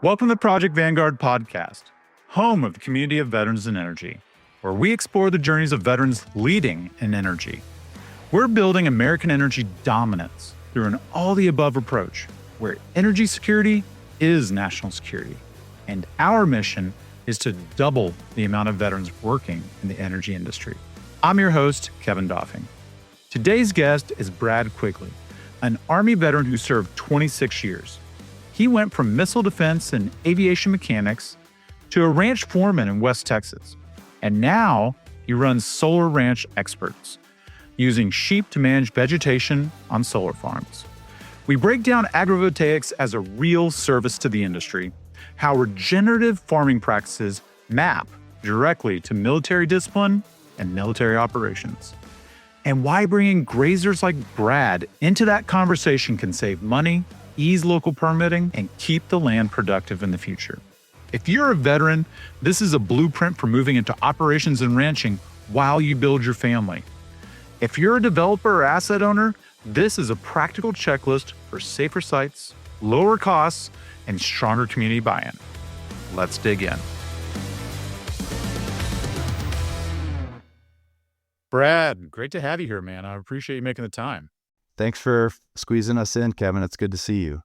Welcome to Project Vanguard Podcast, home of the community of veterans in energy, where we explore the journeys of veterans leading in energy. We're building American energy dominance through an all-the-above approach, where energy security is national security. And our mission is to double the amount of veterans working in the energy industry. I'm your host, Kevin Doffing. Today's guest is Brad Quigley, an Army veteran who served 26 years. He went from missile defense and aviation mechanics to a ranch foreman in West Texas. And now he runs Solar Ranch Experts, using sheep to manage vegetation on solar farms. We break down agrivoltaics as a real service to the industry, how regenerative farming practices map directly to military discipline and military operations, and why bringing grazers like Brad into that conversation can save money, ease local permitting, and keep the land productive in the future. If you're a veteran, this is a blueprint for moving into operations and ranching while you build your family. If you're a developer or asset owner, this is a practical checklist for safer sites, lower costs, and stronger community buy-in. Let's dig in. Brad, great to have you here, man. I appreciate you making the time. Thanks for squeezing us in, Kevin. It's good to see you.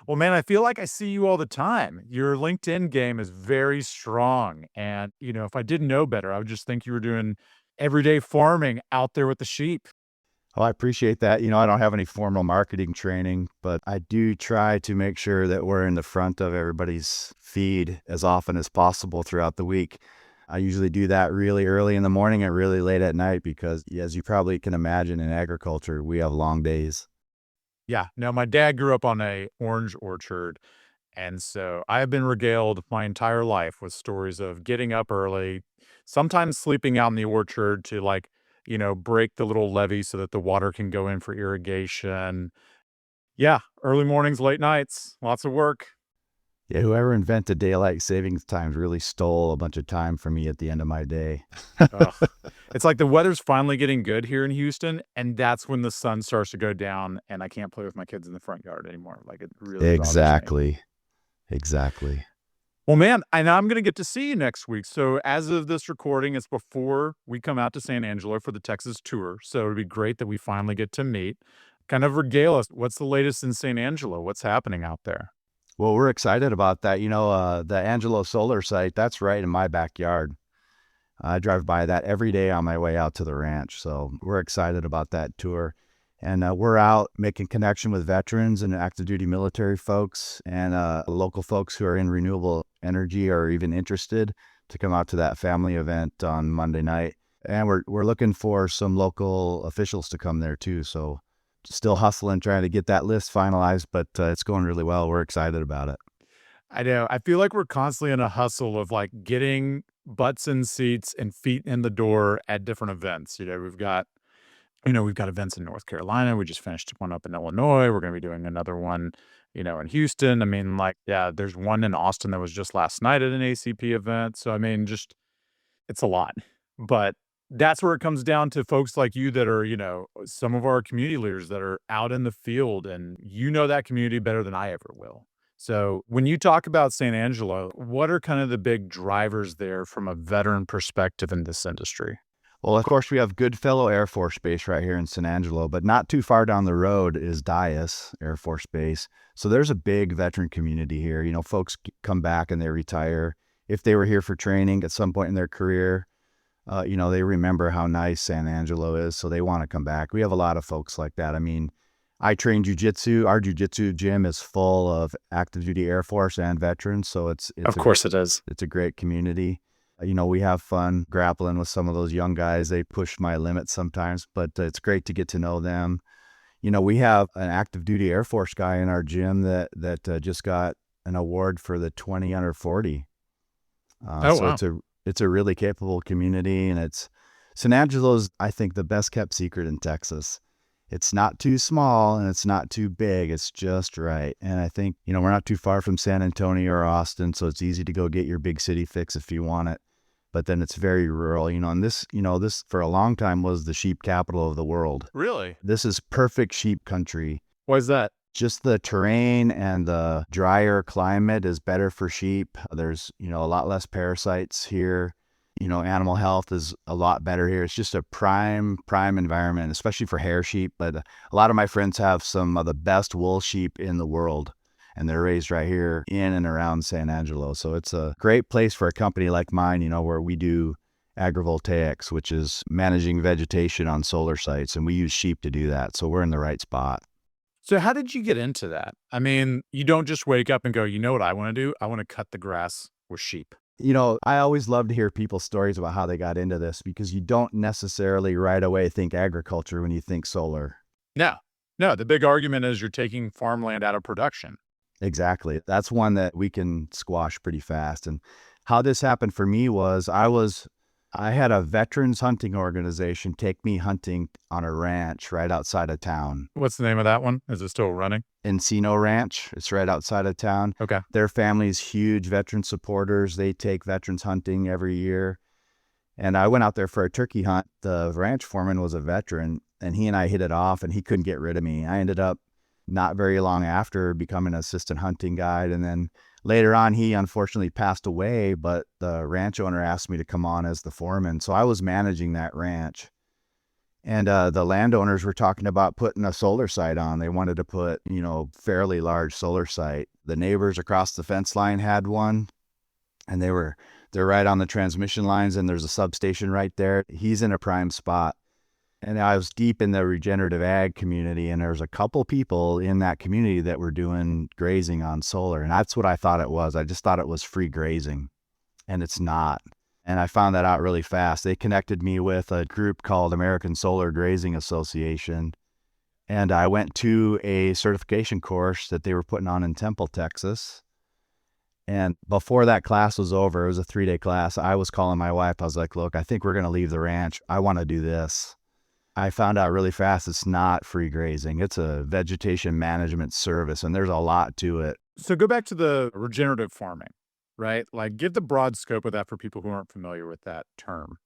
Well, man, I feel like I see you all the time. Your LinkedIn game is very strong. And, if I didn't know better, I would just think you were doing everyday farming out there with the sheep. Oh, I appreciate that. I don't have any formal marketing training, but I do try to make sure that we're in the front of everybody's feed as often as possible throughout the week. I usually do that really early in the morning and really late at night because, as you probably can imagine, in agriculture, we have long days. Yeah. Now, my dad grew up on a orange orchard. And so I have been regaled my entire life with stories of getting up early, sometimes sleeping out in the orchard to break the little levee so that the water can go in for irrigation. Yeah. Early mornings, late nights, lots of work. Yeah, whoever invented daylight savings times really stole a bunch of time from me at the end of my day. It's like the weather's finally getting good here in Houston, and that's when the sun starts to go down, and I can't play with my kids in the front yard anymore. Like, it really bothers me. Exactly. Well, man, I know I'm going to get to see you next week. So as of this recording, it's before we come out to San Angelo for the Texas tour. So it'd be great that we finally get to meet. Kind of regale us. What's the latest in San Angelo? What's happening out there? Well, we're excited about that. The Angelo Solar site, that's right in my backyard. I drive by that every day on my way out to the ranch. So we're excited about that tour. And we're out making connection with veterans and active duty military folks and local folks who are in renewable energy or even interested to come out to that family event on Monday night. And we're looking for some local officials to come there too. So still hustling, trying to get that list finalized, but it's going really well. We're excited about it. I know. I feel like we're constantly in a hustle of getting butts in seats and feet in the door at different events. We've got events in North Carolina. We just finished one up in Illinois. We're going to be doing another one, in Houston. I mean, there's one in Austin that was just last night at an ACP event. So, I mean, it's a lot. But that's where it comes down to folks like you that are, some of our community leaders that are out in the field, and that community better than I ever will. So when you talk about San Angelo, what are kind of the big drivers there from a veteran perspective in this industry? Well, of course, we have Goodfellow Air Force Base right here in San Angelo, but not too far down the road is Dyess Air Force Base. So there's a big veteran community here. Folks come back and they retire. If they were here for training at some point in their career, they remember how nice San Angelo is, so they want to come back. We have a lot of folks like that. I mean, I train jujitsu. Our jujitsu gym is full of active duty Air Force and veterans, so it's of course it is. It's a great community. We have fun grappling with some of those young guys. They push my limits sometimes, but it's great to get to know them. We have an active duty Air Force guy in our gym that just got an award for the 20 under 40. Wow. It's a really capable community, and San Angelo's, I think, the best kept secret in Texas. It's not too small and it's not too big. It's just right. And I think, we're not too far from San Antonio or Austin, so it's easy to go get your big city fix if you want it. But then it's very rural, and this for a long time was the sheep capital of the world. Really? This is perfect sheep country. Why is that? Just the terrain and the drier climate is better for sheep. There's, a lot less parasites here. Animal health is a lot better here. It's just a prime environment, especially for hair sheep. But a lot of my friends have some of the best wool sheep in the world, and they're raised right here in and around San Angelo. So it's a great place for a company like mine, where we do agrivoltaics, which is managing vegetation on solar sites, and we use sheep to do that. So we're in the right spot. So how did you get into that? I mean, you don't just wake up and go, you know what I want to do? I want to cut the grass with sheep. I always love to hear people's stories about how they got into this, because you don't necessarily right away think agriculture when you think solar. No, no. The big argument is you're taking farmland out of production. Exactly. That's one that we can squash pretty fast. And how this happened for me was I had a veterans hunting organization take me hunting on a ranch right outside of town. What's the name of that one? Is it still running? Encino Ranch. It's right outside of town. Okay. Their family's huge veteran supporters. They take veterans hunting every year. And I went out there for a turkey hunt. The ranch foreman was a veteran, and he and I hit it off, and he couldn't get rid of me. I ended up not very long after becoming an assistant hunting guide. And then later on, he unfortunately passed away, but the ranch owner asked me to come on as the foreman. So I was managing that ranch. And the landowners were talking about putting a solar site on. They wanted to put, fairly large solar site. The neighbors across the fence line had one, and they're right on the transmission lines, and there's a substation right there. He's in a prime spot. And I was deep in the regenerative ag community, and there was a couple people in that community that were doing grazing on solar. And that's what I thought it was. I just thought it was free grazing, and it's not. And I found that out really fast. They connected me with a group called American Solar Grazing Association. And I went to a certification course that they were putting on in Temple, Texas. And before that class was over, it was a 3-day class, I was calling my wife. I was like, look, I think we're going to leave the ranch. I want to do this. I found out really fast it's not free grazing. It's a vegetation management service, and there's a lot to it. So go back to the regenerative farming, right? Like, give the broad scope of that for people who aren't familiar with that term.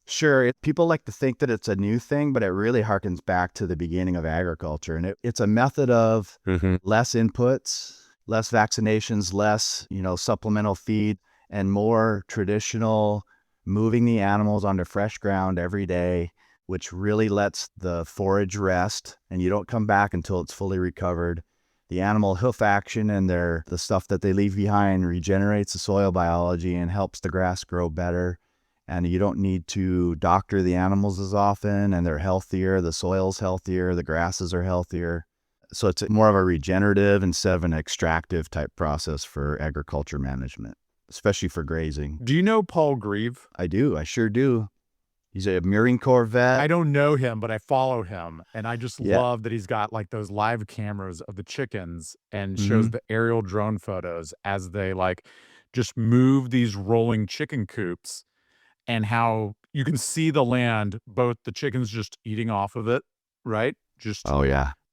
Sure, people like to think that it's a new thing, but it really harkens back to the beginning of agriculture. And it's a method of less inputs, less vaccinations, less, supplemental feed, and more traditional moving the animals onto fresh ground every day, which really lets the forage rest, and you don't come back until it's fully recovered. The animal hoof action and the stuff that they leave behind regenerates the soil biology and helps the grass grow better. And you don't need to doctor the animals as often, and they're healthier, the soil's healthier, the grasses are healthier. So it's more of a regenerative instead of an extractive type process for agriculture management, especially for grazing. Do you know Paul Grieve? I do. I sure do. He's a Marine Corps vet. I don't know him, but I follow him. And I just love that he's got like those live cameras of the chickens and shows the aerial drone photos as they just move these rolling chicken coops, and how you can see the land, both the chickens just eating off of it, right? Just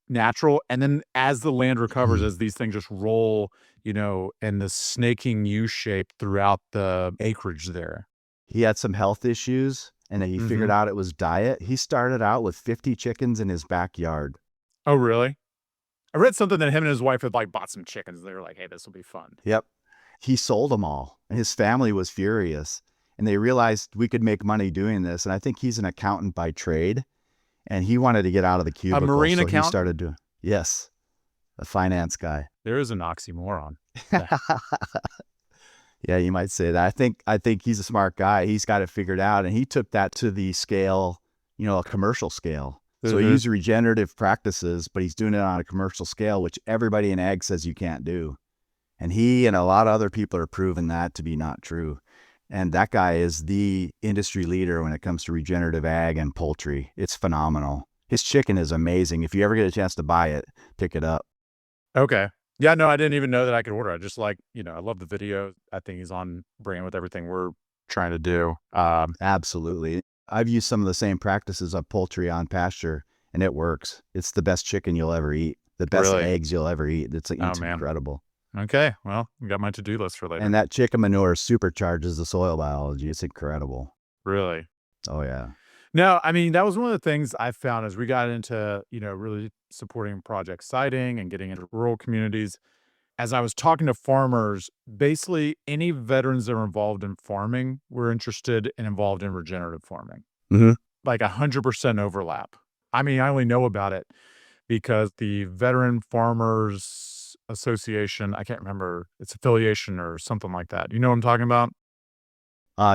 natural. And then as the land recovers, as these things just roll, in the snaking U shape throughout the acreage there. He had some health issues, and then he figured out it was diet. He started out with 50 chickens in his backyard. Oh, really? I read something that him and his wife had bought some chickens. They were like, hey, this will be fun. Yep. He sold them all, and his family was furious, and they realized we could make money doing this. And I think he's an accountant by trade, and he wanted to get out of the cubicle. A marine accountant? He started doing, yes, a finance guy. There is an oxymoron. Yeah, you might say that. I think he's a smart guy. He's got it figured out, and he took that to the scale, a commercial scale. So he used regenerative practices, but he's doing it on a commercial scale, which everybody in ag says you can't do. And he and a lot of other people are proving that to be not true. And that guy is the industry leader when it comes to regenerative ag and poultry. It's phenomenal. His chicken is amazing. If you ever get a chance to buy it, pick it up. Okay. Yeah, no, I didn't even know that I could order. I just I love the video. I think he's on brand with everything we're trying to do. Absolutely. I've used some of the same practices of poultry on pasture, and it works. It's the best chicken you'll ever eat. The best eggs you'll ever eat. It's incredible. Okay. Well, I got my to-do list for later. And that chicken manure supercharges the soil biology. It's incredible. Really? Oh, yeah. No, I mean, that was one of the things I found as we got into, really supporting Project Siting and getting into rural communities. As I was talking to farmers, basically any veterans that were involved in farming were interested and involved in regenerative farming, Hmm. like 100% overlap. I mean, I only know about it because the Veteran Farmers Association, I can't remember its affiliation or something like that. You know what I'm talking about?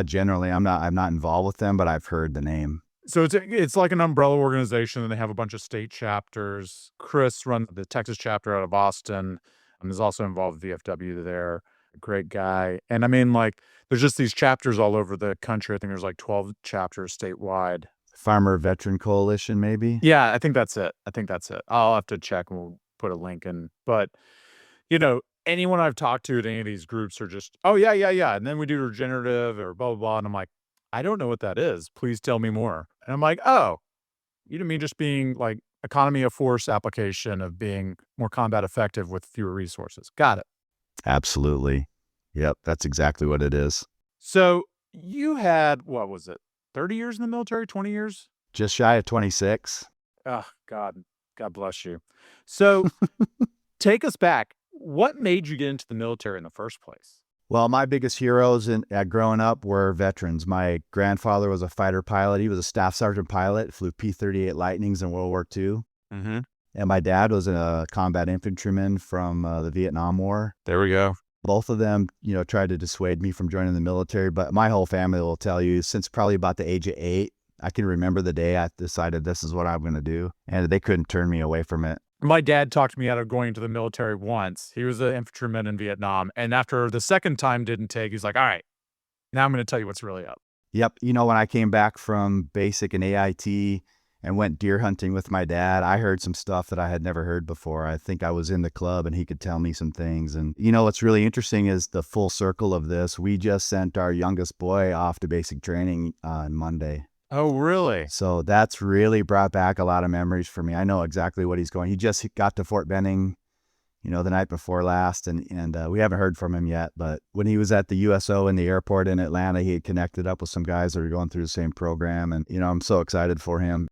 Generally, I'm not involved with them, but I've heard the name. So it's like an umbrella organization, and they have a bunch of state chapters. Chris runs the Texas chapter out of Austin, and is also involved with VFW there. A great guy. And I mean, like, there's just these chapters all over the country. I think there's like 12 chapters statewide. Farmer Veteran Coalition, maybe? Yeah, I think that's it. I think that's it. I'll have to check and we'll put a link in. But, anyone I've talked to at any of these groups are just, oh, yeah, yeah, yeah. And then we do regenerative or blah, blah, blah. And I'm like, I don't know what that is. Please tell me more. And I'm like, oh, you didn't mean just being like economy of force application of being more combat effective with fewer resources. Got it. Absolutely. Yep, that's exactly what it is. So you had, what was it, 30 years in the military, 20 years? Just shy of 26. Oh, God bless you. So take us back. What made you get into the military in the first place? Well, my biggest heroes growing up were veterans. My grandfather was a fighter pilot. He was a staff sergeant pilot, flew P-38 Lightnings in World War II. Mm-hmm. And my dad was a combat infantryman from the Vietnam War. There we go. Both of them, tried to dissuade me from joining the military. But my whole family will tell you, since probably about the age of 8, I can remember the day I decided this is what I'm going to do. And they couldn't turn me away from it. My dad talked me out of going to the military once. He was an infantryman in Vietnam. And after the second time didn't take, he's like, all right, now I'm going to tell you what's really up. Yep. When I came back from basic and AIT and went deer hunting with my dad, I heard some stuff that I had never heard before. I think I was in the club and he could tell me some things. And, what's really interesting is the full circle of this. We just sent our youngest boy off to basic training on Monday. Oh, really? So that's really brought back a lot of memories for me. I know exactly what he's going. He just got to Fort Benning, the night before last, and we haven't heard from him yet. But when he was at the USO in the airport in Atlanta, he had connected up with some guys that are going through the same program. And, I'm so excited for him.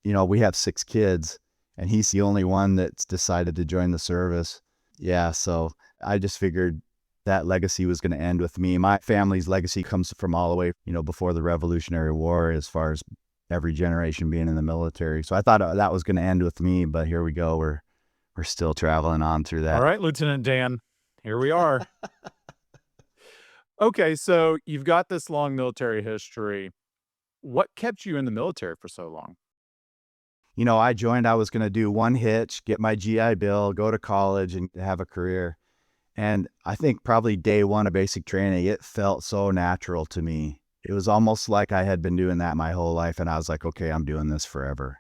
We have 6 kids, and he's the only one that's decided to join the service. Yeah, so I just figured that legacy was going to end with me. My family's legacy comes from all the way, before the Revolutionary War, as far as every generation being in the military. So I thought that was going to end with me, but here we go. We're still traveling on through that. All right, Lieutenant Dan, here we are. Okay, so you've got this long military history. What kept you in the military for so long? I joined, I was going to do one hitch, get my GI Bill, go to college and have a career. And I think probably day one of basic training, it felt so natural to me. It was almost like I had been doing that my whole life. And I was like, okay, I'm doing this forever.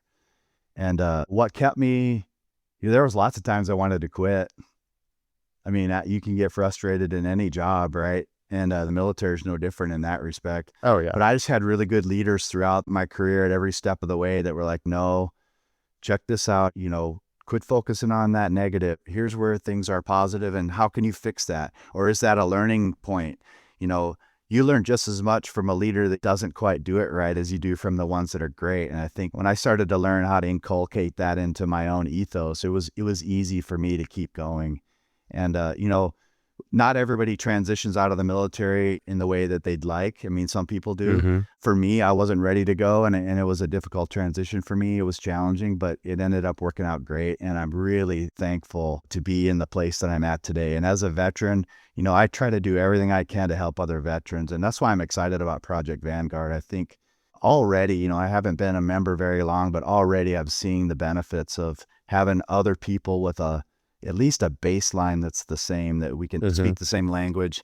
And what kept me, there was lots of times I wanted to quit. I mean, you can get frustrated in any job, right? And the military is no different in that respect. Oh, yeah. But I just had really good leaders throughout my career at every step of the way that were like, no, check this out, quit focusing on that negative. Here's where things are positive, and how can you fix that? Or is that a learning point? You learn just as much from a leader that doesn't quite do it right as you do from the ones that are great. And I think when I started to learn how to inculcate that into my own ethos, it was easy for me to keep going. And, not everybody transitions out of the military in the way that they'd like. I mean, some people do. Mm-hmm. For me, I wasn't ready to go, and it was a difficult transition for me. It was challenging, but it ended up working out great. And I'm really thankful to be in the place that I'm at today. And as a veteran, I try to do everything I can to help other veterans. And that's why I'm excited about Project Vanguard. I think already, I haven't been a member very long, but already I'm seeing the benefits of having other people with at least a baseline that's the same, that we can speak the same language.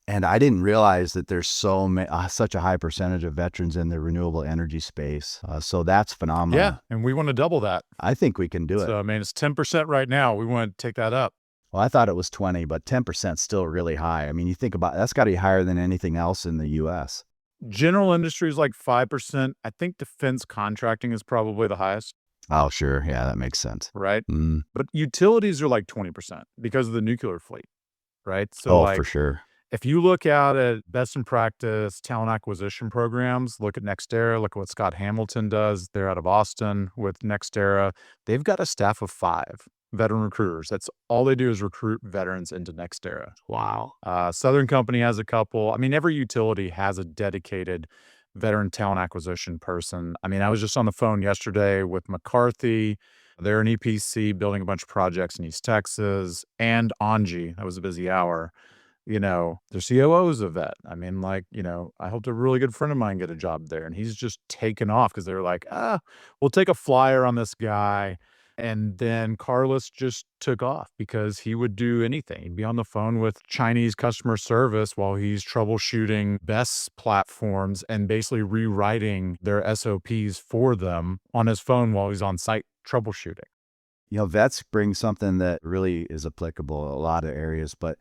And I didn't realize that there's such a high percentage of veterans in the renewable energy space. So that's phenomenal. Yeah, and we want to double that. I think we can do it. So, I mean, it's 10% right now. We want to take that up. Well, I thought it was 20, but 10% is still really high. I mean, you think about it, that's got to be higher than anything else in the U.S. General industry is like 5%. I think defense contracting is probably the highest. Oh, sure. Yeah, that makes sense. Right? Mm. But utilities are like 20% because of the nuclear fleet, right? So for sure. If you look out at best in practice talent acquisition programs, look at NextEra, look at what Scott Hamilton does. They're out of Austin with NextEra. They've got a staff of 5 veteran recruiters. That's all they do is recruit veterans into NextEra. Wow. Southern Company has a couple. I mean, every utility has a dedicated veteran talent acquisition person. I mean, I was just on the phone yesterday with McCarthy. They're an EPC building a bunch of projects in East Texas, and Angie. That was a busy hour. Their COO is a vet. I mean, like, I helped a really good friend of mine get a job there, and he's just taken off because they're like, we'll take a flyer on this guy. And then Carlos just took off because he would do anything. He'd be on the phone with Chinese customer service while he's troubleshooting BESS platforms and basically rewriting their SOPs for them on his phone while he's on site troubleshooting. Vets bring something that really is applicable in a lot of areas. But,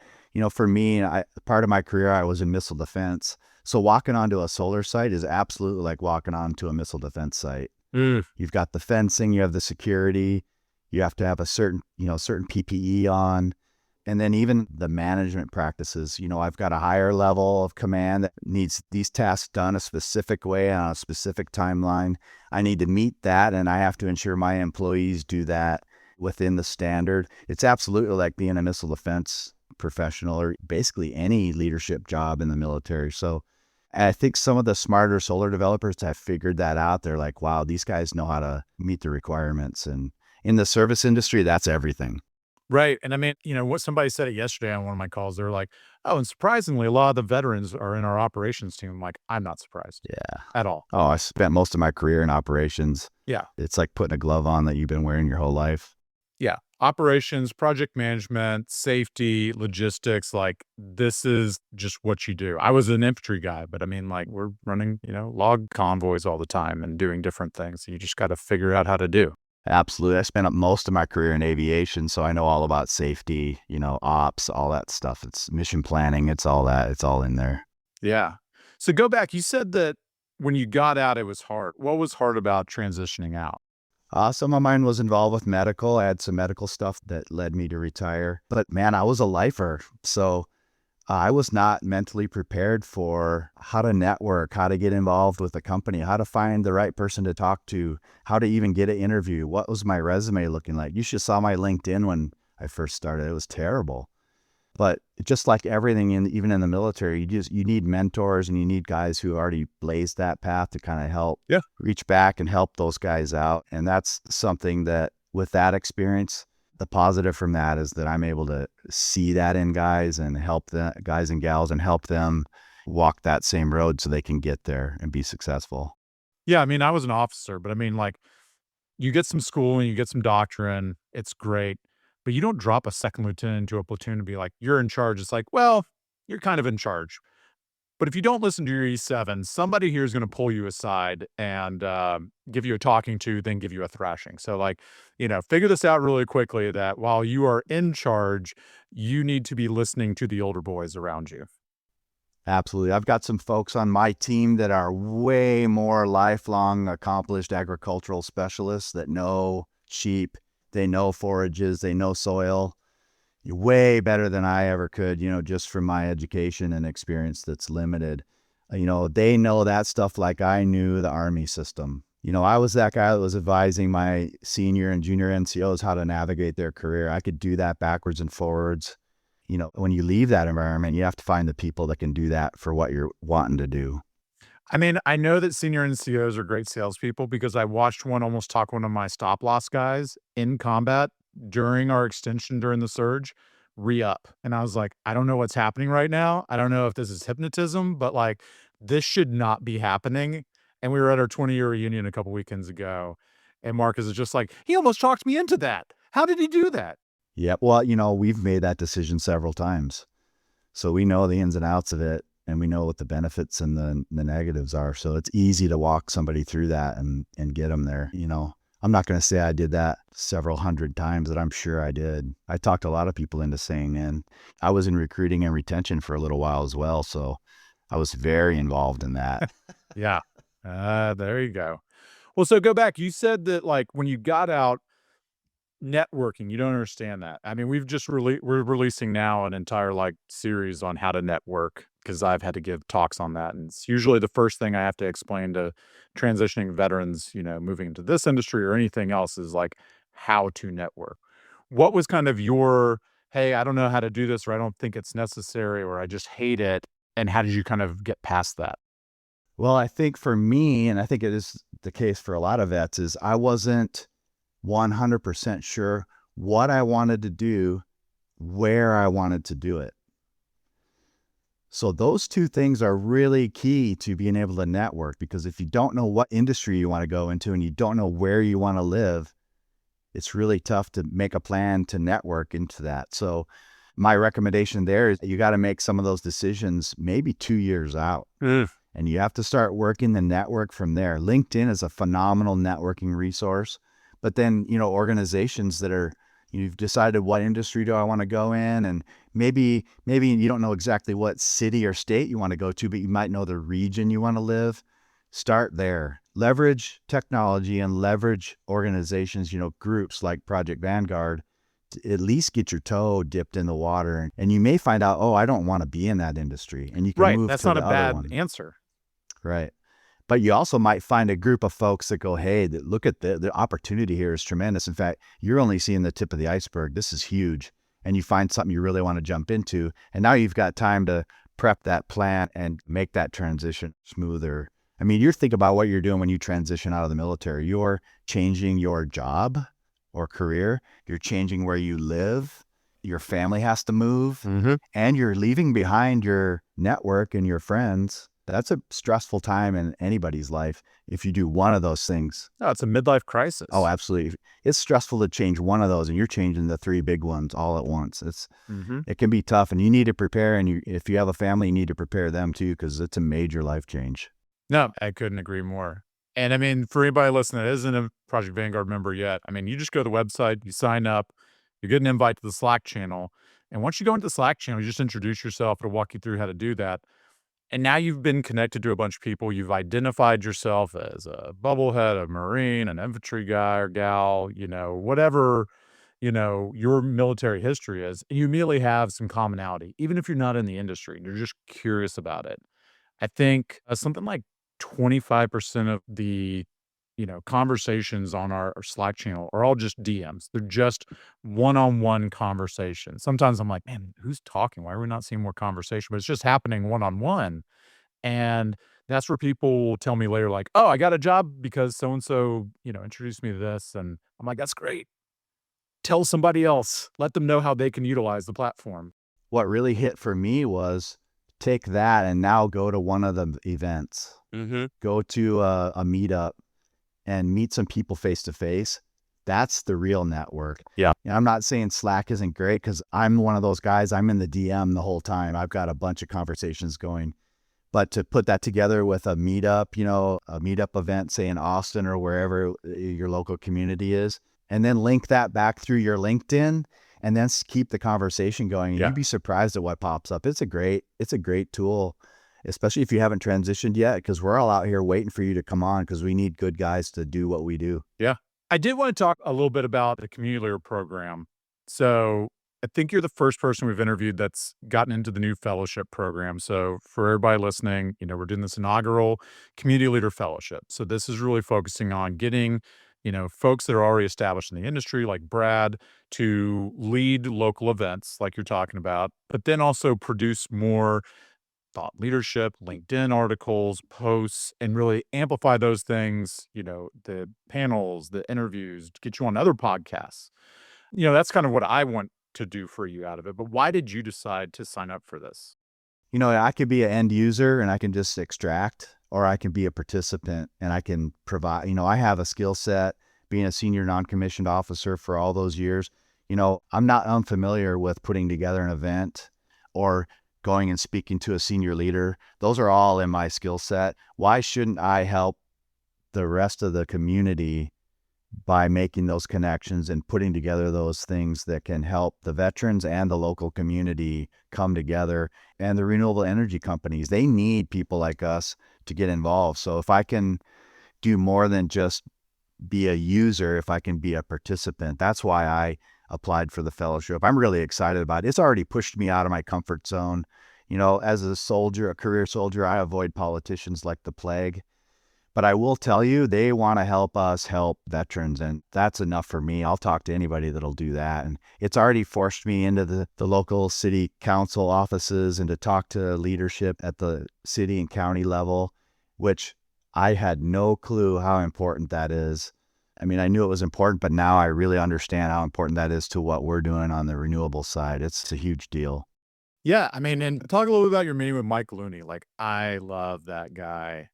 for me, part of my career, I was in missile defense. So walking onto a solar site is absolutely like walking onto a missile defense site. You've got the fencing, you have the security, you have to have a certain PPE on. And then even the management practices, I've got a higher level of command that needs these tasks done a specific way on a specific timeline. I need to meet that, and I have to ensure my employees do that within the standard. It's absolutely like being a missile defense professional or basically any leadership job in the military. So I think some of the smarter solar developers have figured that out. They're like, wow, these guys know how to meet the requirements. And in the service industry, that's everything. Right. And I mean, what somebody said it yesterday on one of my calls. They're like, oh, and surprisingly, a lot of the veterans are in our operations team. I'm like, I'm not surprised Yeah. at all. Oh, I spent most of my career in operations. Yeah. It's like putting a glove on that you've been wearing your whole life. Yeah. Operations, project management, safety, logistics, like this is just what you do. I was an infantry guy, but I mean, like we're running, log convoys all the time and doing different things. You just got to figure out how to do. Absolutely. I spent most of my career in aviation, so I know all about safety, ops, all that stuff. It's mission planning. It's all that. It's all in there. Yeah. So go back. You said that when you got out, it was hard. What was hard about transitioning out? Some of mine was involved with medical. I had some medical stuff that led me to retire. But man, I was a lifer. So I was not mentally prepared for how to network, how to get involved with a company, how to find the right person to talk to, how to even get an interview. What was my resume looking like? You should have saw my LinkedIn when I first started. It was terrible. But just like everything, even in the military, you need mentors and you need guys who already blazed that path to kind of help reach back and help those guys out. And that's something that with that experience, the positive from that is that I'm able to see that in guys and help the guys and gals and help them walk that same road so they can get there and be successful. Yeah. I mean, I was an officer, but I mean, like you get some schooling, you get some doctrine. It's great. But you don't drop a second lieutenant into a platoon and be like, you're in charge. It's like, well, you're kind of in charge. But if you don't listen to your E7, somebody here is going to pull you aside and give you a talking to, then give you a thrashing. So, like, figure this out really quickly that while you are in charge, you need to be listening to the older boys around you. Absolutely. I've got some folks on my team that are way more lifelong accomplished agricultural specialists that know sheep, they know forages, they know soil way better than I ever could, just from my education and experience that's limited. They know that stuff like I knew the Army system. I was that guy that was advising my senior and junior NCOs how to navigate their career. I could do that backwards and forwards. When you leave that environment, you have to find the people that can do that for what you're wanting to do. I mean, I know that senior NCOs are great salespeople because I watched one almost talk one of my stop loss guys in combat during our extension during the surge re-up. And I was like, I don't know what's happening right now. I don't know if this is hypnotism, but like this should not be happening. And we were at our 20-year reunion a couple weekends ago. And Marcus is just like, he almost talked me into that. How did he do that? Yeah. Well, we've made that decision several times. So we know the ins and outs of it. And we know what the benefits and the negatives are. So it's easy to walk somebody through that and get them there. I'm not going to say I did that several hundred times, but I'm sure I did. I talked a lot of people into saying, and I was in recruiting and retention for a little while as well. So I was very involved in that. Yeah. There you go. Well, so go back. You said that like when you got out, Networking, you don't understand that. I mean, we're releasing now an entire, like, series on how to network because 'cause I've had to give talks on that, and it's usually the first thing I have to explain to transitioning veterans, moving into this industry or anything else is, like, how to network. What was kind of your, "Hey, I don't know how to do this," or, "I don't think it's necessary," or, "I just hate it," and how did you kind of get past that? Well, I think for me, and I think it is the case for a lot of vets, is I wasn't 100% sure what I wanted to do, where I wanted to do it. So those two things are really key to being able to network, because if you don't know what industry you want to go into and you don't know where you want to live, it's really tough to make a plan to network into that. So my recommendation there is you got to make some of those decisions maybe 2 years out. And you have to start working the network from there. LinkedIn is a phenomenal networking resource. But then, organizations that are, you've decided what industry do I want to go in, and maybe you don't know exactly what city or state you want to go to, but you might know the region you want to live. Start there. Leverage technology and leverage organizations, groups like Project Vanguard, to at least get your toe dipped in the water. And you may find out, oh, I don't want to be in that industry. And you can Right, move that's to not a the other bad one. answer. Right. But you also might find a group of folks that go, hey, look at the opportunity here is tremendous. In fact, you're only seeing the tip of the iceberg. This is huge. And you find something you really want to jump into. And now you've got time to prep that plan and make that transition smoother. I mean, you think about what you're doing when you transition out of the military. You're changing your job or career. You're changing where you live. Your family has to move. And you're leaving behind your network and your friends. That's a stressful time in anybody's life if you do one of those things. No, it's a midlife crisis. Oh, absolutely. It's stressful to change one of those, and you're changing the three big ones all at once. It can be tough, and you need to prepare. And if you have a family, you need to prepare them too, because it's a major life change. No, I couldn't agree more. And I mean, for anybody listening that isn't a Project Vanguard member yet, I mean, you just go to the website, you sign up, you get an invite to the Slack channel. And once you go into the Slack channel, you just introduce yourself. It'll walk you through how to do that. And now you've been connected to a bunch of people. You've identified yourself as a bubblehead, a Marine, an infantry guy or gal, whatever, your military history is. You immediately have some commonality, even if you're not in the industry and you're just curious about it. I think something like 25% of the, conversations on our Slack channel are all just DMs. They're just one-on-one conversations. Sometimes I'm like, man, who's talking? Why are we not seeing more conversation? But it's just happening one-on-one. And that's where people will tell me later, like, oh, I got a job because so-and-so, introduced me to this. And I'm like, that's great. Tell somebody else. Let them know how they can utilize the platform. What really hit for me was take that and now go to one of the events. Go to a meetup and meet some people face to face. That's the real network. Yeah. I'm not saying Slack isn't great, because I'm one of those guys. I'm in the DM the whole time. I've got a bunch of conversations going. But to put that together with a meetup, a meetup event, say in Austin or wherever your local community is, and then link that back through your LinkedIn, and then keep the conversation going. And Yeah. you'd be surprised at what pops up. It's a great tool, especially if you haven't transitioned yet, because we're all out here waiting for you to come on, because we need good guys to do what we do. Yeah. I did want to talk a little bit about the community leader program. So I think you're the first person we've interviewed that's gotten into the new fellowship program. So for everybody listening, we're doing this inaugural community leader fellowship. So this is really focusing on getting, folks that are already established in the industry, like Brad, to lead local events like you're talking about, but then also produce more thought leadership, LinkedIn articles, posts, and really amplify those things, the panels, the interviews, to get you on other podcasts. That's kind of what I want to do for you out of it. But why did you decide to sign up for this? I could be an end user and I can just extract, or I can be a participant and I can provide, I have a skill set being a senior non-commissioned officer for all those years. I'm not unfamiliar with putting together an event or going and speaking to a senior leader. Those are all in my skill set. Why shouldn't I help the rest of the community by making those connections and putting together those things that can help the veterans and the local community come together? And the renewable energy companies, they need people like us to get involved. So if I can do more than just be a user, if I can be a participant. That's why I applied for the fellowship. I'm really excited about it. It's already pushed me out of my comfort zone. As a soldier, a career soldier, I avoid politicians like the plague. But I will tell you, they want to help us help veterans, and that's enough for me. I'll talk to anybody that'll do that. And it's already forced me into the local city council offices and to talk to leadership at the city and county level, which I had no clue how important that is. I mean, I knew it was important, but now I really understand how important that is to what we're doing on the renewable side. It's a huge deal. Yeah, I mean, and talk a little bit about your meeting with Mike Looney. Like, I love that guy.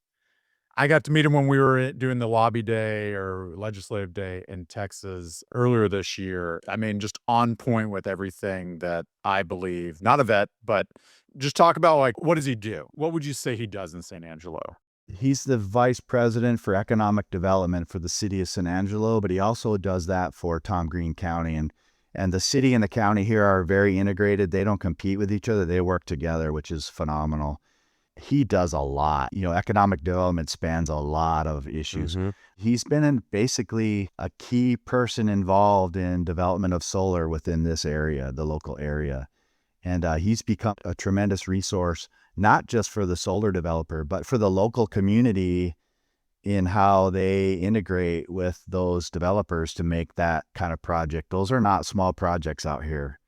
I got to meet him when we were doing the lobby day or legislative day in Texas earlier this year. I mean, just on point with everything that I believe. Not a vet, but just talk about, like, what does he do? What would you say he does in San Angelo? He's the vice president for economic development for the city of San Angelo, but he also does that for Tom Green County. And the city and the county here are very integrated. They don't compete with each other. They work together, which is phenomenal. He does a lot. Economic development spans a lot of issues. Mm-hmm. He's been basically a key person involved in development of solar within this area, the local area. And he's become a tremendous resource, not just for the solar developer, but for the local community in how they integrate with those developers to make that kind of project. Those are not small projects out here.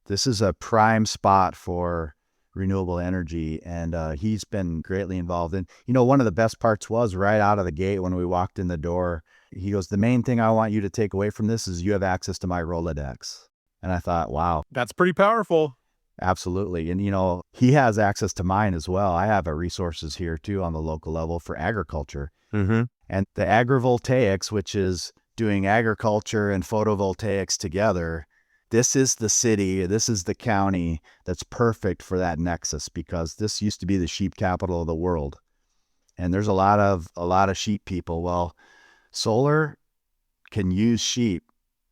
This is a prime spot for renewable energy, and he's been greatly involved. And, one of the best parts was right out of the gate when we walked in the door, he goes, "The main thing I want you to take away from this is you have access to my Rolodex." And I thought, wow. That's pretty powerful. Absolutely. And, he has access to mine as well. I have resources here too on the local level for agriculture. Mm-hmm. And the Agrivoltaics, which is doing agriculture and photovoltaics together, this is the city, this is the county that's perfect for that nexus, because this used to be the sheep capital of the world. And there's a lot of sheep people. Well, solar can use sheep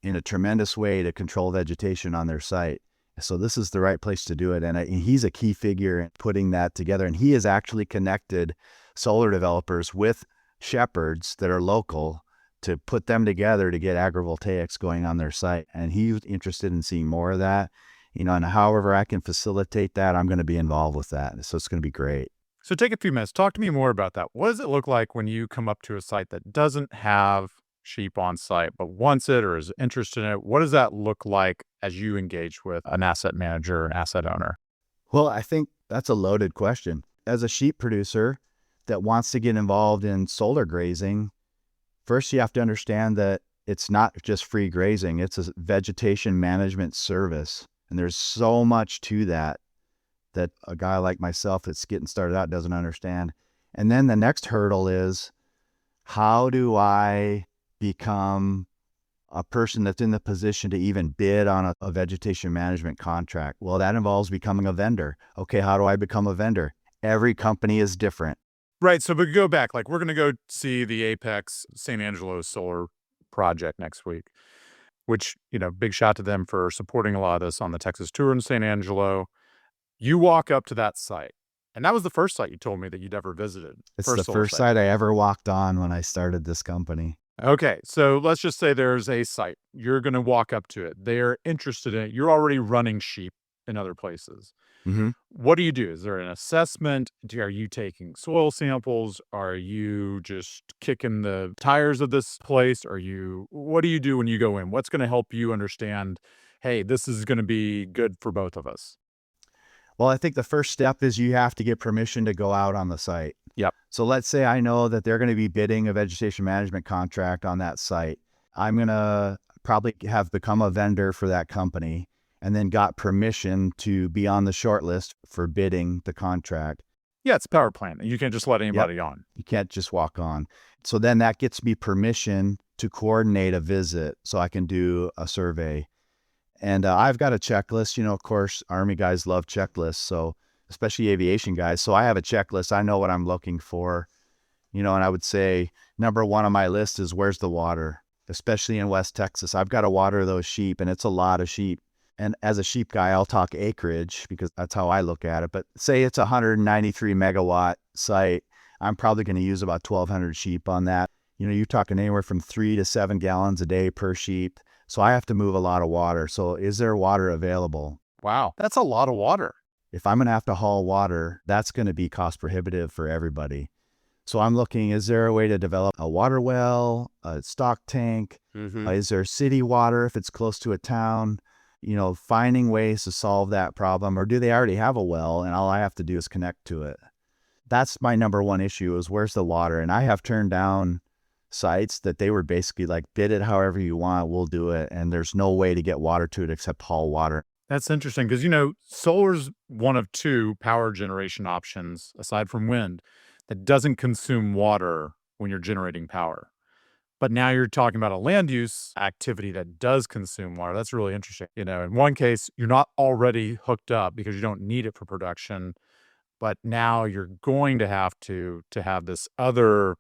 in a tremendous way to control vegetation on their site. So this is the right place to do it. And he's a key figure in putting that together. And he has actually connected solar developers with shepherds that are local to put them together to get agrivoltaics going on their site. And he's interested in seeing more of that, and however I can facilitate that, I'm going to be involved with that. So it's going to be great. So take a few minutes. Talk to me more about that. What does it look like when you come up to a site that doesn't have sheep on site, but wants it or is interested in it? What does that look like as you engage with an asset manager, an asset owner? Well, I think that's a loaded question. As a sheep producer that wants to get involved in solar grazing, first you have to understand that it's not just free grazing. It's a vegetation management service. And there's so much to that a guy like myself that's getting started out doesn't understand. And then the next hurdle is, how do I become a person that's in the position to even bid on a vegetation management contract? Well, that involves becoming a vendor. Okay, how do I become a vendor? Every company is different. Right. So, but go back, like, we're going to go see the Apex San Angelo solar project next week, which, big shout to them for supporting a lot of this on the Texas tour in San Angelo. You walk up to that site, and that was the first site you told me that you'd ever visited. It's the first site I ever walked on when I started this company. Okay. So let's just say there's a site. You're going to walk up to it. They're interested in it. You're already running sheep in other places. Mm-hmm. What do you do? Is there an assessment? Are you taking soil samples? Are you just kicking the tires of this place? What do you do when you go in? What's going to help you understand, hey, this is going to be good for both of us? Well, I think the first step is you have to get permission to go out on the site. Yep. So let's say I know that they're going to be bidding a vegetation management contract on that site. I'm going to probably have become a vendor for that company and then got permission to be on the short list for bidding the contract. Yeah, it's a power plant. You can't just let anybody on. You can't just walk on. So then that gets me permission to coordinate a visit so I can do a survey. And I've got a checklist. Of course, Army guys love checklists, so especially aviation guys. So I have a checklist. I know what I'm looking for, and I would say number one on my list is, where's the water? Especially in West Texas. I've got to water those sheep, and it's a lot of sheep. And as a sheep guy, I'll talk acreage because that's how I look at it. But say it's a 193 megawatt site, I'm probably going to use about 1,200 sheep on that. You're talking anywhere from 3 to 7 gallons a day per sheep. So I have to move a lot of water. So is there water available? Wow, that's a lot of water. If I'm going to have to haul water, that's going to be cost prohibitive for everybody. So I'm looking, is there a way to develop a water well, a stock tank? Is there city water if it's close to a town? Finding ways to solve that problem. Or do they already have a well and all I have to do is connect to it? That's my number one issue is where's the water? And I have turned down sites that they were basically like, bid it however you want, we'll do it. And there's no way to get water to it except haul water. That's interesting because, solar's one of two power generation options, aside from wind, that doesn't consume water when you're generating power. But now you're talking about a land use activity that does consume water. That's really interesting. In one case, you're not already hooked up because you don't need it for production, but now you're going to have have this other,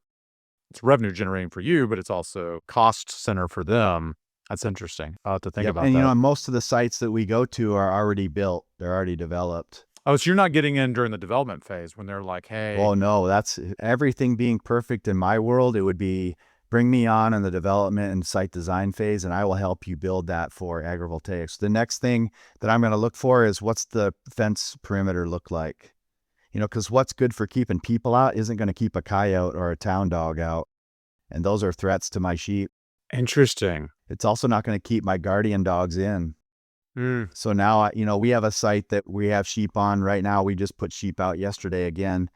it's revenue generating for you, but it's also cost center for them. That's interesting. I'll have to think about and, that. most of the sites that we go to are already built. They're already developed. Oh, so you're not getting in during the development phase when they're like, hey. Oh, no, that's everything being perfect in my world. It would be bring me on in the development and site design phase, and I will help you build that for agrivoltaics. The next thing that I'm going to look for is what's the fence perimeter look like? Because what's good for keeping people out isn't going to keep a coyote or a town dog out. And those are threats to my sheep. Interesting. It's also not going to keep my guardian dogs in. So now, we have a site that we have sheep on right now. We just put sheep out yesterday again.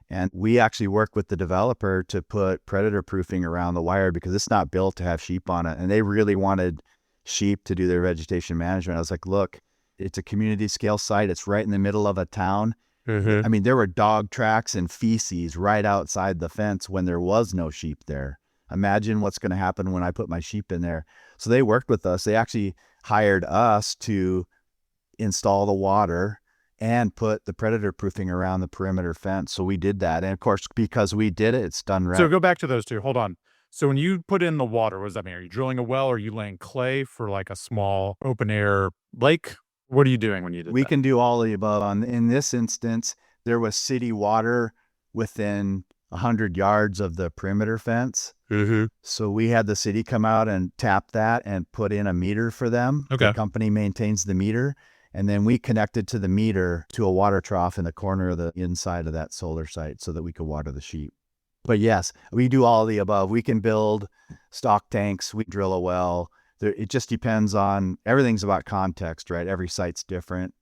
And we actually work with the developer to put predator proofing around the wire because it's not built to have sheep on it. And they really wanted sheep to do their vegetation management. I was like, look, it's a community scale site. It's right in the middle of a town. I mean, there were dog tracks and feces right outside the fence when there was no sheep there. Imagine what's going to happen when I put my sheep in there. So they worked with us. They actually hired us to install the water and put the predator proofing around the perimeter fence. So we did that. And of course, because we did it, it's done right. So go back to those two. Hold on. So when you put in the water, what does that mean? Are you drilling a well or are you laying clay for like a small open air lake? What are you doing when you do that? We can do all of the above. In this instance, there was city water within 100 yards of the perimeter fence. So we had the city come out and tap that and put in a meter for them. Okay. The company maintains the meter. And then we connected to the meter to a water trough in the corner of the inside of that solar site so that we could water the sheep. But yes, we do all of the above. We can build stock tanks. We drill a well. It just depends on, everything's about context, right? Every site's different.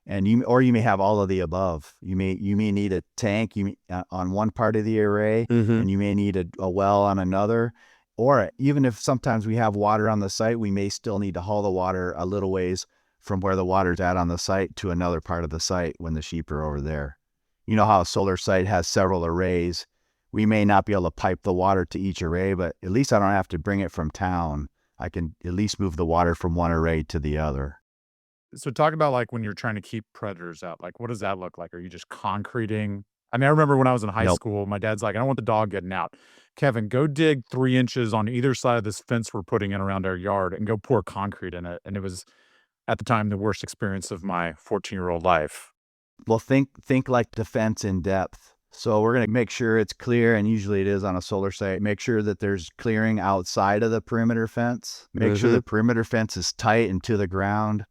And you may have all of the above. You may need a tank on one part of the array, and you may need a well on another. Or even if sometimes we have water on the site, we may still need to haul the water a little ways from where the water's at on the site to another part of the site when the sheep are over there. You know how a solar site has several arrays. We may not be able to pipe the water to each array, but at least I don't have to bring it from town. I can at least move the water from one array to the other. So talk about like when you're trying to keep predators out, like what does that look like? Are you just concreting? I mean, I remember when I was in high school, my dad's like, I don't want the dog getting out. Kevin, go dig 3 inches on either side of this fence we're putting in around our yard and go pour concrete in it. And it was at the time the worst experience of my 14-year-old life. Well, think like the fence in depth. So we're going to make sure it's clear, and usually it is on a solar site. Make sure that there's clearing outside of the perimeter fence. Make sure the perimeter fence is tight and to the ground.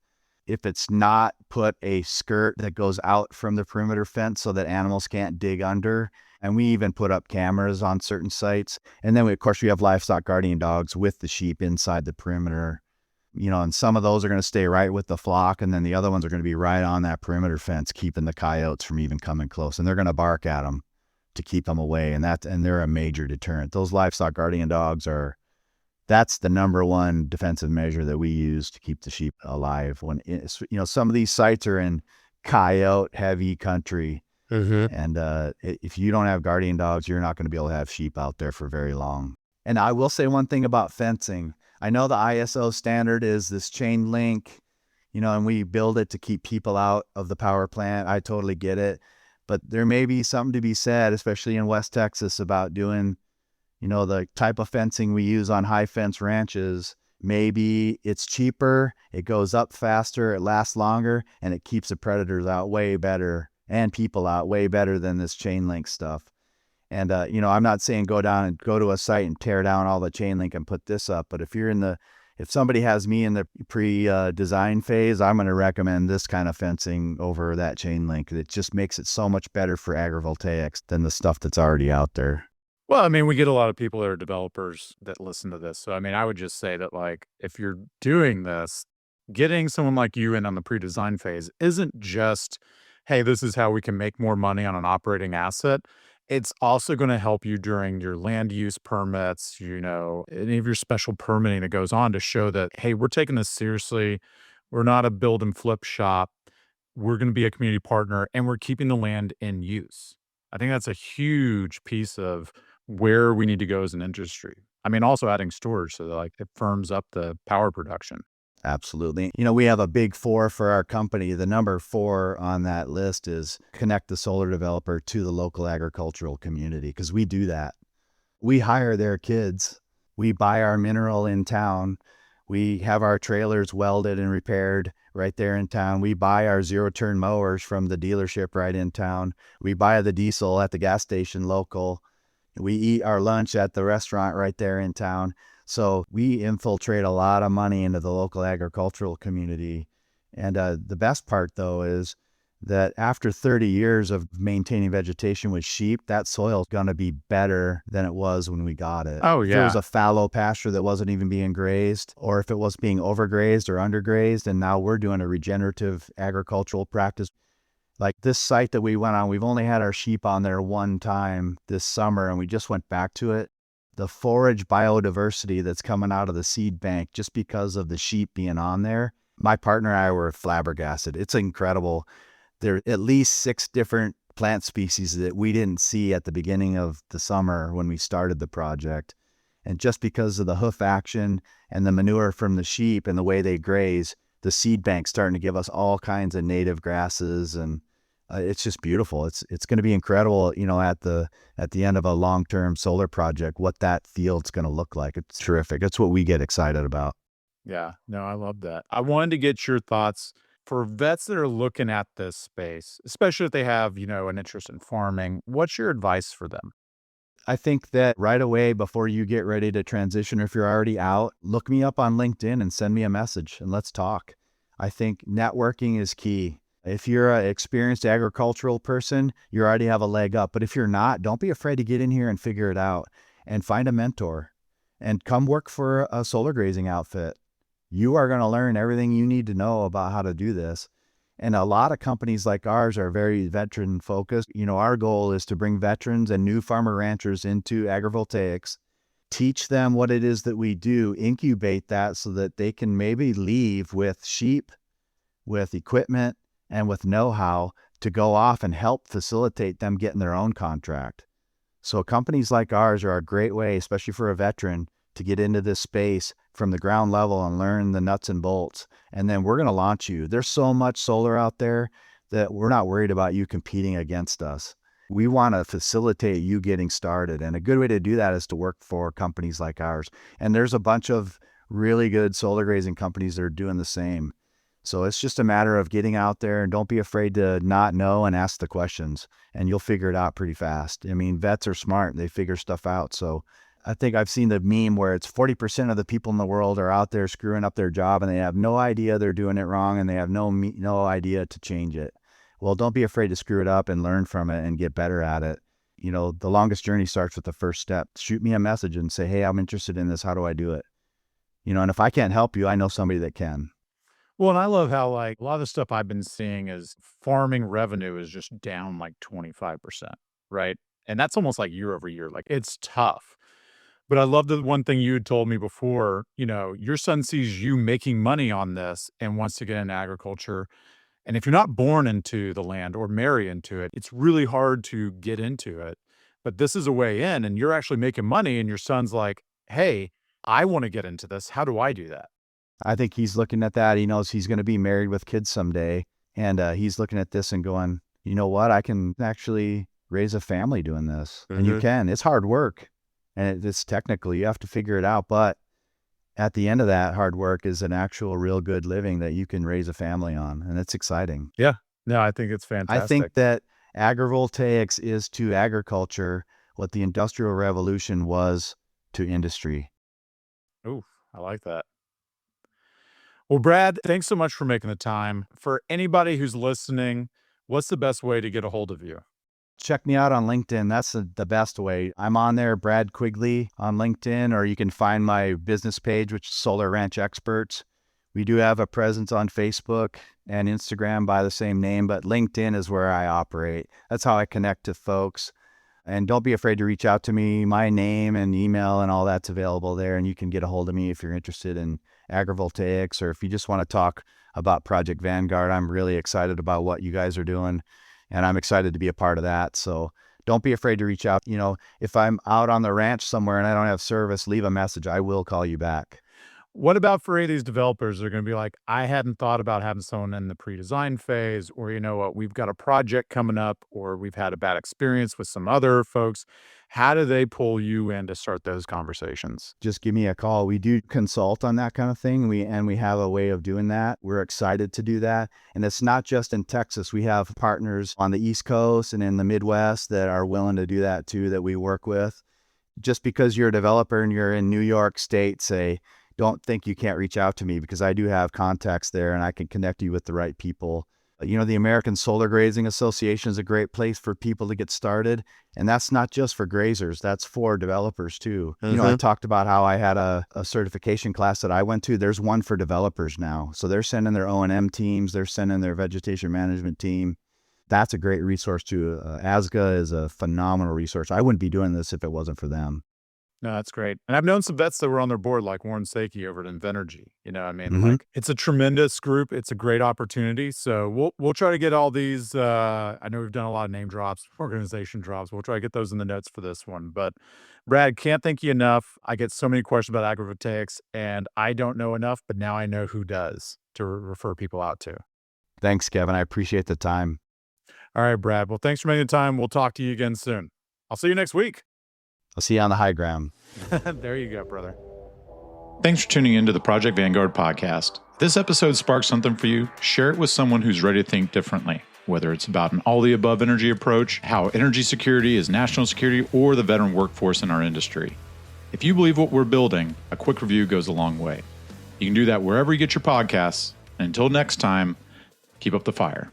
If it's not, put a skirt that goes out from the perimeter fence so that animals can't dig under. And we even put up cameras on certain sites. And then, of course, we have livestock guardian dogs with the sheep inside the perimeter. And some of those are going to stay right with the flock, and then the other ones are going to be right on that perimeter fence, keeping the coyotes from even coming close. And they're going to bark at them to keep them away, and they're a major deterrent. Those livestock guardian dogs that's the number one defensive measure that we use to keep the sheep alive. When some of these sites are in coyote heavy country, and if you don't have guardian dogs, you're not going to be able to have sheep out there for very long. And I will say one thing about fencing. I know the ISO standard is this chain link, and we build it to keep people out of the power plant. I totally get it. But there may be something to be said, especially in West Texas, about doing, the type of fencing we use on high fence ranches. Maybe it's cheaper, it goes up faster, it lasts longer, and it keeps the predators out way better and people out way better than this chain link stuff. And, I'm not saying go down and go to a site and tear down all the chain link and put this up. But if somebody has me in the pre-design phase, I'm going to recommend this kind of fencing over that chain link. It just makes it so much better for agrivoltaics than the stuff that's already out there. Well, I mean, we get a lot of people that are developers that listen to this. So, I mean, I would just say that, like, if you're doing this, getting someone like you in on the pre-design phase isn't just, hey, this is how we can make more money on an operating asset. It's also going to help you during your land use permits, any of your special permitting that goes on to show that, hey, we're taking this seriously. We're not a build and flip shop. We're going to be a community partner and we're keeping the land in use. I think that's a huge piece of where we need to go as an industry. I mean, also adding storage so that, like, it firms up the power production. Absolutely. We have a big 4 for our company. The number 4 on that list is connect the solar developer to the local agricultural community, because we do that. We hire their kids. We buy our mineral in town. We have our trailers welded and repaired right there in town. We buy our zero-turn mowers from the dealership right in town. We buy the diesel at the gas station local. We eat our lunch at the restaurant right there in town. So we infiltrate a lot of money into the local agricultural community. And the best part, though, is that after 30 years of maintaining vegetation with sheep, that soil is going to be better than it was when we got it. Oh, If there was yeah. a fallow pasture that wasn't even being grazed, or if it was being overgrazed or undergrazed, and now we're doing a regenerative agricultural practice. Like this site that we went on, we've only had our sheep on there one time this summer, and we just went back to it. The forage biodiversity that's coming out of the seed bank just because of the sheep being on there, my partner and I were flabbergasted. It's incredible. There are at least 6 different plant species that we didn't see at the beginning of the summer when we started the project. And just because of the hoof action and the manure from the sheep and the way they graze, the seed bank's starting to give us all kinds of native grasses, and it's just beautiful. It's going to be incredible, at the end of a long-term solar project, what that field's going to look like. It's terrific. It's what we get excited about. Yeah. No, I love that. I wanted to get your thoughts for vets that are looking at this space, especially if they have, an interest in farming. What's your advice for them? I think that right away, before you get ready to transition, or if you're already out, look me up on LinkedIn and send me a message and let's talk. I think networking is key. If you're an experienced agricultural person, you already have a leg up. But if you're not, don't be afraid to get in here and figure it out and find a mentor and come work for a solar grazing outfit. You are going to learn everything you need to know about how to do this. And a lot of companies like ours are very veteran focused. Our goal is to bring veterans and new farmer ranchers into agrivoltaics, teach them what it is that we do, incubate that so that they can maybe leave with sheep, with equipment, and with know-how to go off and help facilitate them getting their own contract. So companies like ours are a great way, especially for a veteran, to get into this space from the ground level and learn the nuts and bolts. And then we're going to launch you. There's so much solar out there that we're not worried about you competing against us. We want to facilitate you getting started. And a good way to do that is to work for companies like ours. And there's a bunch of really good solar grazing companies that are doing the same. So it's just a matter of getting out there, and don't be afraid to not know and ask the questions, and you'll figure it out pretty fast. I mean, vets are smart. They figure stuff out. So I think I've seen the meme where it's 40% of the people in the world are out there screwing up their job and they have no idea they're doing it wrong and they have no idea to change it. Well, don't be afraid to screw it up and learn from it and get better at it. The longest journey starts with the first step. Shoot me a message and say, hey, I'm interested in this. How do I do it? And if I can't help you, I know somebody that can. Well, and I love how, like, a lot of the stuff I've been seeing is farming revenue is just down like 25%, right? And that's almost like year over year. Like, it's tough. But I love the one thing you had told me before, your son sees you making money on this and wants to get into agriculture. And if you're not born into the land or marry into it, it's really hard to get into it. But this is a way in, and you're actually making money, and your son's like, hey, I want to get into this. How do I do that? I think he's looking at that. He knows he's going to be married with kids someday. And he's looking at this and going, you know what? I can actually raise a family doing this. And you can. It's hard work. And it's technical. You have to figure it out. But at the end of that hard work is an actual real good living that you can raise a family on. And it's exciting. Yeah. No, I think it's fantastic. I think that agrivoltaics is to agriculture what the Industrial Revolution was to industry. Ooh, I like that. Well, Brad, thanks so much for making the time. For anybody who's listening, what's the best way to get a hold of you? Check me out on LinkedIn. That's the best way. I'm on there, Brad Quigley on LinkedIn, or you can find my business page, which is Solar Ranch Experts. We do have a presence on Facebook and Instagram by the same name, but LinkedIn is where I operate. That's how I connect to folks. And don't be afraid to reach out to me. My name and email and all that's available there. And you can get a hold of me if you're interested in agrivoltaics, or if you just want to talk about Project Vanguard. I'm really excited about what you guys are doing, and I'm excited to be a part of that. So don't be afraid to reach out. If I'm out on the ranch somewhere and I don't have service, leave a message. I will call you back. What about for any of these developers that are going to be like, I hadn't thought about having someone in the pre-design phase, or you know what, we've got a project coming up, or we've had a bad experience with some other folks. How do they pull you in to start those conversations? Just give me a call. We do consult on that kind of thing. We have a way of doing that. We're excited to do that. And it's not just in Texas. We have partners on the East Coast and in the Midwest that are willing to do that too, that we work with. Just because you're a developer and you're in New York State, say, don't think you can't reach out to me, because I do have contacts there and I can connect you with the right people. The American Solar Grazing Association is a great place for people to get started. And that's not just for grazers, that's for developers too. I talked about how I had a certification class that I went to. There's one for developers now. So they're sending their O&M teams, they're sending their vegetation management team. That's a great resource too. ASGA is a phenomenal resource. I wouldn't be doing this if it wasn't for them. No, that's great. And I've known some vets that were on their board, like Warren Sakey over at Invenergy. Mhm. Like, it's a tremendous group. It's a great opportunity. So we'll try to get all these. I know we've done a lot of name drops, organization drops. We'll try to get those in the notes for this one. But Brad, can't thank you enough. I get so many questions about agrivoltaics, and I don't know enough, but now I know who does to refer people out to. Thanks, Kevin. I appreciate the time. All right, Brad. Well, thanks for making the time. We'll talk to you again soon. I'll see you next week. I'll see you on the high ground. There you go, brother. Thanks for tuning into the Project Vanguard podcast. If this episode sparked something for you, share it with someone who's ready to think differently, whether it's about an all-the-above energy approach, how energy security is national security, or the veteran workforce in our industry. If you believe what we're building, a quick review goes a long way. You can do that wherever you get your podcasts. And until next time, keep up the fire.